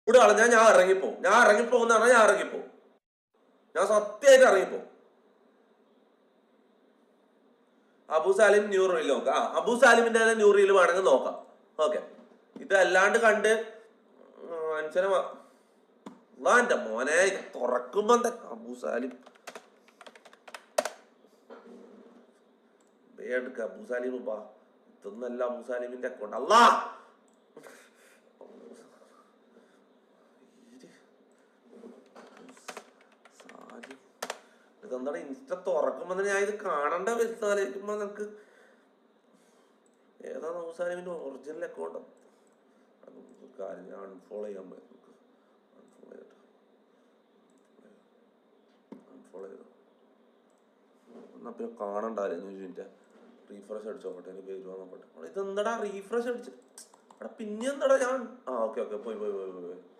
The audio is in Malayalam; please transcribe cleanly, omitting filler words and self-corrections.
ഇവിടെ കളഞ്ഞാൽ ഞാൻ ഇറങ്ങിപ്പോവും. ഞാൻ ഇറങ്ങിപ്പോകുന്ന പറഞ്ഞാൽ ഞാൻ ഇറങ്ങിപ്പോവും. ഞാൻ സത്യമായിട്ട് ഇറങ്ങിപ്പോവും. അബു സാലിം ന്യൂ റീൽ നോക്കാം. അബു സാലിമിന്റെ ന്യൂ റീൽ വേണമെങ്കിൽ നോക്കാം. ഓക്കെ, ഇതല്ലാണ്ട് കണ്ട് മനുഷ്യനെ എന്റെ മോനെ തുറക്കുമ്പോ അബു സാലിം എടുക്ക. അബു സാലിം ഇതൊന്നല്ല അബു സാലിമിന്റെ അക്കൗണ്ട്. അല്ലാ ഇതെന്താണ് ഇൻസ്റ്റ തുറക്കുമ്പോ ഞാൻ ഇത് കാണേണ്ട വ്യക്താലോചിക്കുമ്പോ നിനക്ക് ഏതാണ് അബു സാലിമിന്റെ ഒറിജിനൽ അക്കൗണ്ട്? കാര്യം ഞാൻ അൺഫോളോ ചെയ്യാൻ പോയി. അൺഫോളോ ചെയ്തോ എന്നാ പിന്നെ കാണണ്ടായിരുന്നു. മിനിറ്റ് റീഫ്രഷ് അടിച്ചു നോക്കട്ടെ, എനിക്ക് വരുവാ നോക്കട്ടെ. ഇതെന്താടാ റീഫ്രഷ് അടിച്ച് പിന്നെ എന്താടാ ഞാൻ ഓക്കെ പോയി